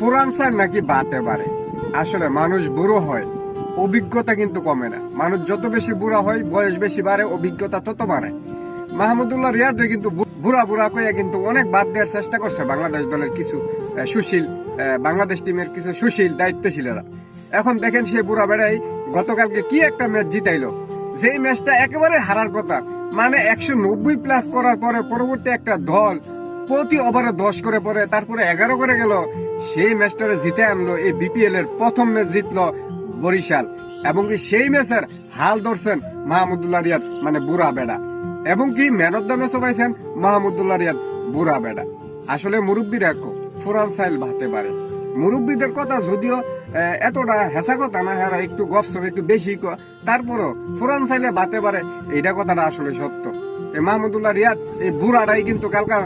পুরান সার নাকি বাতে পারে। আসলে মানুষ বুড়ো হয়, অভিজ্ঞতা কিন্তু কমে না। মানুষ যত বেশি বুড়া হয়, বয়স বেশি বাড়ে, অভিজ্ঞতা তত বাড়ে। মাহমুদুল্লাহ রিয়াদ কিন্তু বুড়া বুড়া কইয়া কিন্তু অনেক বাদ দেওয়ার চেষ্টা করছে বাংলাদেশ দলের কিছু সুশীল, বাংলাদেশ টিমের কিছু সুশীল দায়িত্বশীলেরা। এখন দেখেন সে বুড়া বেড়াই গতকালকে কি একটা ম্যাচ জিতাইলো, যেই ম্যাচটা একেবারে হারার কথা। মানে 190+ করার পরে পরবর্তী একটা দল প্রতি ওভারে 10 করে পরে, তারপরে 11 করে গেল, সেই ম্যাচটারে জিতে আনলো। এই বিপিএল এর প্রথম ম্যাচ জিতলো বরিশাল, এবং কি সেই ম্যাচের হাল ধরছেন মাহমুদুল্লাহ রিয়াদ, মানে বুড়া বেড়া। এবং কি ম্যান অব দ্য ম্যাচও পাইছেন মাহমুদুল্লাহ রিয়াদ, বুড়া বেড়া। আসলে মুরব্বীরা ফুরান সাইল ভাতে পারে। মুরব্বীদের কথা যদিও এতটা হেসা কথা না, হ্যাঁ একটু গপসপ একটু বেশি, তারপরও ফুরান সাইলে বাতে পারে, এইটা কথাটা আসলে সত্য। এই মাহমুদুল্লাহ রিয়াদ এই বুড়াটাই কিন্তু কালকা